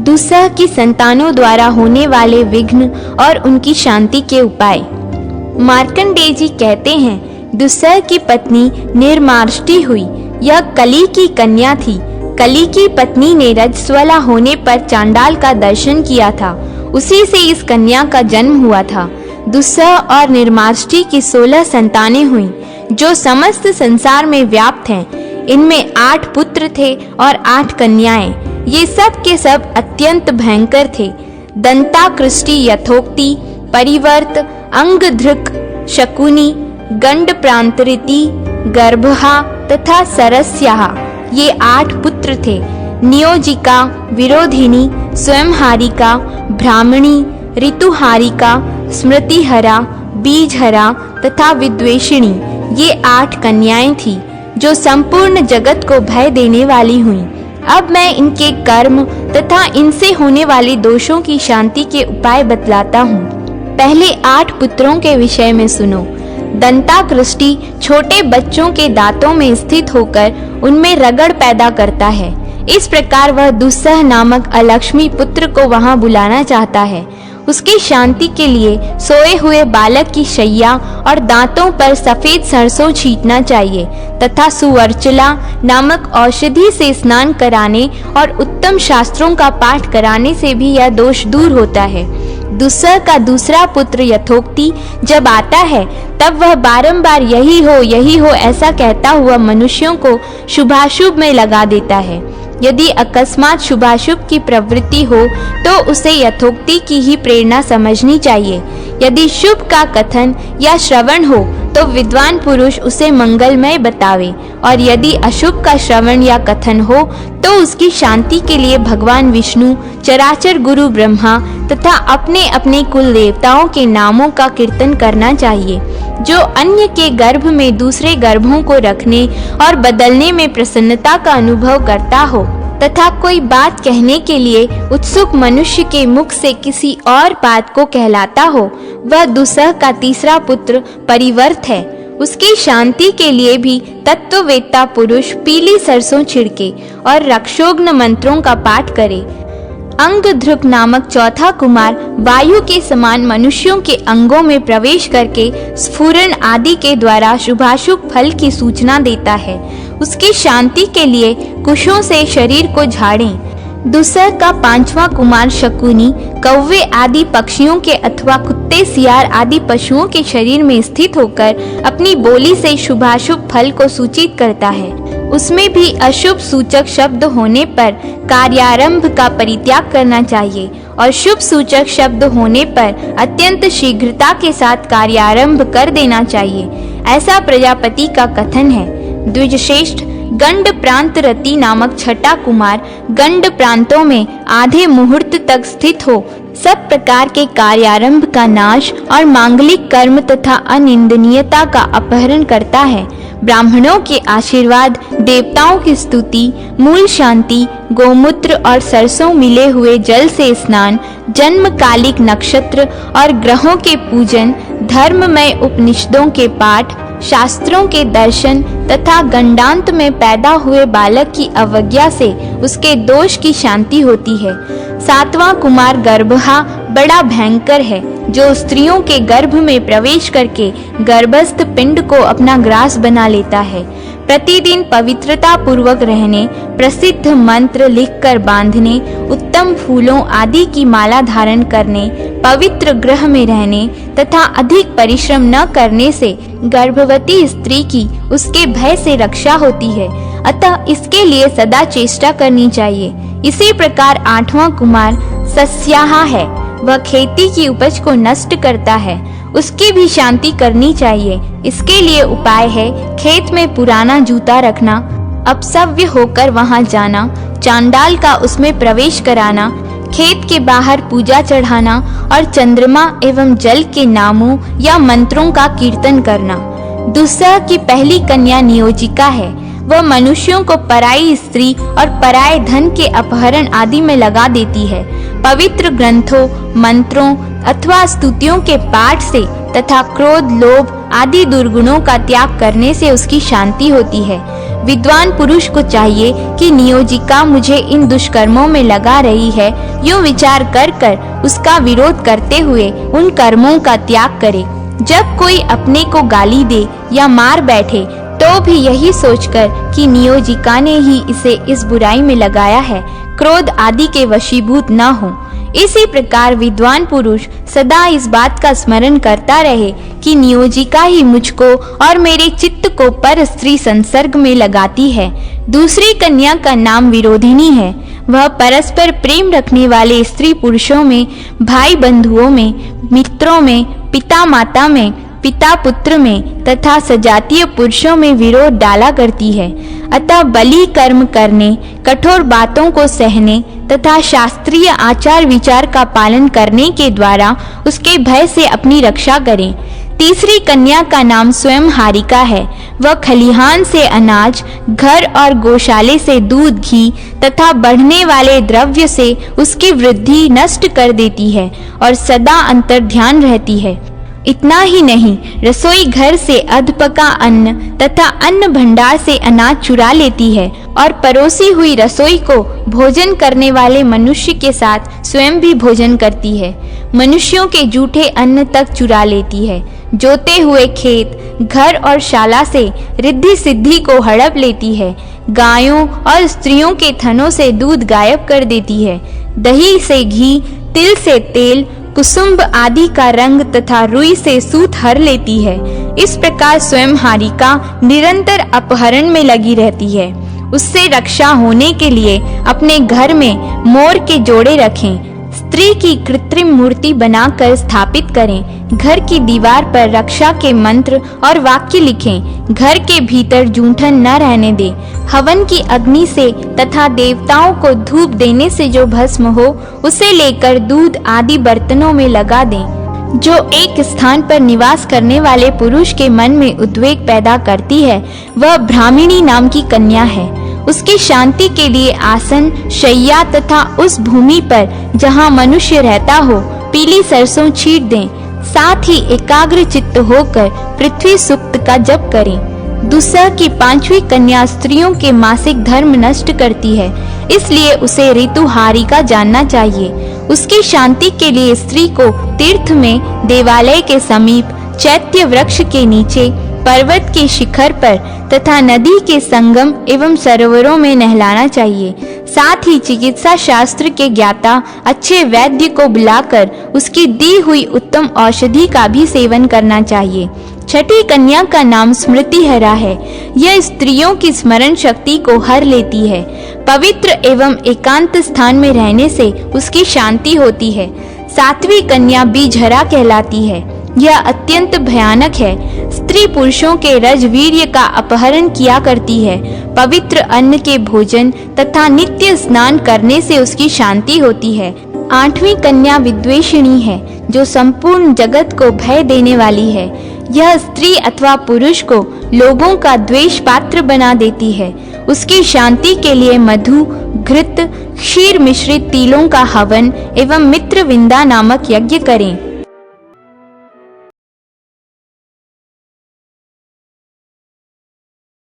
दुस्सह की संतानों द्वारा होने वाले विघ्न और उनकी शांति के उपाय। मार्कंडेय जी कहते हैं, दुस्सह की पत्नी निर्माष्टि हुई। यह कली की कन्या थी। कली की पत्नी ने रजस्वला होने पर चांडाल का दर्शन किया था। उसी से इस कन्या का जन्म हुआ था। दुस्सह और निर्माष्टि की 16 संतानें हुईं, जो समस्त संसार में व्याप्त हैं। इनमें 8 पुत्र थे और 8 कन्याएं। ये सब के सब अत्यंत भयंकर थे। दंताकृष्टि, यथोक्ति, परिवर्त, अंगधृक, शकुनी, गंडप्रांतरिति, गर्भहा तथा सरस्याहा, ये 8 पुत्र थे। नियोजिका, विरोधिनी, स्वयंहारिका, ब्राह्मणी, ऋतुहारिका, स्मृतिहरा, बीजहरा तथा विद्वेषिणी, ये 8 कन्याएं थीं, जो संपूर्ण जगत को भय देने वाली हुईं। अब मैं इनके कर्म तथा इनसे होने वाले दोषों की शांति के उपाय बतलाता हूँ। पहले 8 पुत्रों के विषय में सुनो। दंताकृष्टि छोटे बच्चों के दांतों में स्थित होकर उनमें रगड़ पैदा करता है। इस प्रकार वह दुस्सह नामक अलक्ष्मी पुत्र को वहां बुलाना चाहता है। उसकी शांति के लिए सोए हुए बालक की शैया और दांतों पर सफेद सरसों छींटना चाहिए तथा सुवर्चला नामक औषधि से स्नान कराने और उत्तम शास्त्रों का पाठ कराने से भी यह दोष दूर होता है। दुस्सह का दूसरा पुत्र यथोक्ति जब आता है, तब वह बारंबार यही हो ऐसा कहता हुआ मनुष्यों को शुभाशुभ में लगा देता है। यदि अकस्मात शुभाशुभ की प्रवृत्ति हो तो उसे यथोक्ति की ही प्रेरणा समझनी चाहिए। यदि शुभ का कथन या श्रवण हो तो विद्वान पुरुष उसे मंगलमय बतावे, और यदि अशुभ का श्रवण या कथन हो तो उसकी शांति के लिए भगवान विष्णु, चराचर गुरु ब्रह्मा तथा अपने अपने कुल देवताओं के नामों का कीर्तन करना चाहिए। जो अन्य के गर्भ में दूसरे गर्भों को रखने और बदलने में प्रसन्नता का अनुभव करता हो तथा कोई बात कहने के लिए उत्सुक मनुष्य के मुख से किसी और बात को कहलाता हो, वह दुस्सह का तीसरा पुत्र परिवर्त है। उसकी शांति के लिए भी तत्ववेत्ता पुरुष पीली सरसों छिड़के और रक्षोग्न मंत्रों का पाठ करे। अंगधृक नामक चौथा कुमार वायु के समान मनुष्यों के अंगों में प्रवेश करके स्फुरण आदि के द्वारा शुभाशुभ फल की सूचना देता है। उसकी शांति के लिए कुशों से शरीर को झाड़ें। दुस्सह का 5वां कुमार शकुनी कौवे आदि पक्षियों के अथवा कुत्ते, सियार आदि पशुओं के शरीर में स्थित होकर अपनी बोली से शुभाशुभ फल को सूचित करता है। उसमें भी अशुभ सूचक शब्द होने पर कार्यारंभ का परित्याग करना चाहिए और शुभ सूचक शब्द होने पर अत्यंत शीघ्रता के साथ कार्यारंभ कर देना चाहिए। ऐसा प्रजापति का कथन है। द्विजश्रेष्ठ गंड प्रांत रति नामक छठा कुमार गंड प्रांतों में आधे मुहूर्त तक स्थित हो सब प्रकार के कार्यारंभ का नाश और मांगलिक कर्म तथा अनिंदनीयता का अपहरण करता है। ब्राह्मणों के आशीर्वाद, देवताओं की स्तुति, मूल शांति, गोमूत्र और सरसों मिले हुए जल से स्नान, जन्मकालिक नक्षत्र और ग्रहों के पूजन, धर्ममय उपनिषदों के पाठ, शास्त्रों के दर्शन तथा गंडांत में पैदा हुए बालक की अवज्ञा से उसके दोष की शांति होती है। 7वां कुमार गर्भहा बड़ा भयंकर है, जो स्त्रियों के गर्भ में प्रवेश करके गर्भस्थ पिंड को अपना ग्रास बना लेता है। प्रतिदिन पवित्रता पूर्वक रहने, प्रसिद्ध मंत्र लिखकर बांधने, उत्तम फूलों आदि की माला धारण करने, पवित्र गृह में रहने तथा अधिक परिश्रम न करने से गर्भवती स्त्री की उसके भय से रक्षा होती है। अतः इसके लिए सदा चेष्टा करनी चाहिए। इसी प्रकार 8वां कुमार सस्याहा है। वह खेती की उपज को नष्ट करता है, उसकी भी शांति करनी चाहिए। इसके लिए उपाय है खेत में पुराना जूता रखना, अपसव्य होकर वहां जाना, चांडाल का उसमें प्रवेश कराना, खेत के बाहर पूजा चढ़ाना और चंद्रमा एवं जल के नामों या मंत्रों का कीर्तन करना। दुस्सह की पहली कन्या नियोजिका है। वह मनुष्यों को पराई स्त्री और पराये धन के अपहरण आदि में लगा देती है। पवित्र ग्रंथों, मंत्रों अथवा स्तुतियों के पाठ से तथा क्रोध, लोभ आदि दुर्गुणों का त्याग करने से उसकी शांति होती है। विद्वान पुरुष को चाहिए कि नियोजिका मुझे इन दुष्कर्मों में लगा रही है, यूं विचार कर कर उसका विरोध करते हुए उन कर्मों का त्याग करे। जब कोई अपने को गाली दे या मार बैठे तो भी यही सोचकर कि नियोजिका ने ही इसे इस बुराई में लगाया है, क्रोध आदि के वशीभूत न हो। इसी प्रकार विद्वान पुरुष सदा इस बात का स्मरण करता रहे कि नियोजिका ही मुझको और मेरे चित्त को पर स्त्री संसर्ग में लगाती है। दूसरी कन्या का नाम विरोधिनी है। वह परस्पर प्रेम रखने वाले स्त्री पुरुषों में, भाई बंधुओं में, मित्रों में, पिता माता में, पिता पुत्र में तथा सजातीय पुरुषों में विरोध डाला करती है। अतः बलि कर्म करने, कठोर बातों को सहने तथा शास्त्रीय आचार विचार का पालन करने के द्वारा उसके भय से अपनी रक्षा करें। तीसरी कन्या का नाम स्वयं हारिका है। वह खलिहान से अनाज, घर और गौशाले से दूध, घी तथा बढ़ने वाले द्रव्य से उसकी वृद्धि नष्ट कर देती है और सदा अंतर्ध्यान रहती है। इतना ही नहीं, रसोई घर से अधपका अन्न तथा अन्न भंडार से अनाज चुरा लेती है और परोसी हुई रसोई को भोजन करने वाले मनुष्य के साथ स्वयं भी भोजन करती है। मनुष्यों के जूठे अन्न तक चुरा लेती है। जोते हुए खेत, घर और शाला से रिद्धि सिद्धि को हड़प लेती है। गायों और स्त्रियों के थनों से दूध गायब कर देती है। दही से घी, तिल से तेल, कुसुम्ब आदि का रंग तथा रुई से सूत हर लेती है। इस प्रकार स्वयं हारिका निरंतर अपहरण में लगी रहती है। उससे रक्षा होने के लिए अपने घर में मोर के जोड़े रखें। स्त्री की कृत्रिम मूर्ति बनाकर स्थापित करें। घर की दीवार पर रक्षा के मंत्र और वाक्य लिखें। घर के भीतर जूठन न रहने दें। हवन की अग्नि से तथा देवताओं को धूप देने से जो भस्म हो उसे लेकर दूध आदि बर्तनों में लगा दें। जो एक स्थान पर निवास करने वाले पुरुष के मन में उद्वेग पैदा करती है वह ब्राह्मणी नाम की कन्या है। उसकी शांति के लिए आसन, शैया तथा उस भूमि पर जहाँ मनुष्य रहता हो पीली सरसों छीट दें। साथ ही एकाग्र चित्त होकर पृथ्वी सूक्त का जप करें। दुस्सह की 5वीं कन्या स्त्रियों के मासिक धर्म नष्ट करती है, इसलिए उसे ऋतु हारिका जानना चाहिए। उसकी शांति के लिए स्त्री को तीर्थ में, देवालय के समीप, चैत्य वृक्ष के नीचे, पर्वत के शिखर पर तथा नदी के संगम एवं सरोवरों में नहलाना चाहिए। साथ ही चिकित्सा शास्त्र के ज्ञाता अच्छे वैद्य को बुलाकर उसकी दी हुई उत्तम औषधि का भी सेवन करना चाहिए। छठी कन्या का नाम स्मृतिहरा है। यह स्त्रियों की स्मरण शक्ति को हर लेती है। पवित्र एवं एकांत स्थान में रहने से उसकी शांति होती है। 7वीं कन्या बीजहरा कहलाती है। यह अत्यंत भयानक है। स्त्री पुरुषों के रजवीर्य का अपहरण किया करती है। पवित्र अन्न के भोजन तथा नित्य स्नान करने से उसकी शांति होती है। 8वीं कन्या विद्वेषिणी है, जो संपूर्ण जगत को भय देने वाली है। यह स्त्री अथवा पुरुष को लोगों का द्वेष पात्र बना देती है। उसकी शांति के लिए मधु, घृत, क्षीर मिश्रित तिलों का हवन एवं मित्रविंदा नामक यज्ञ करें।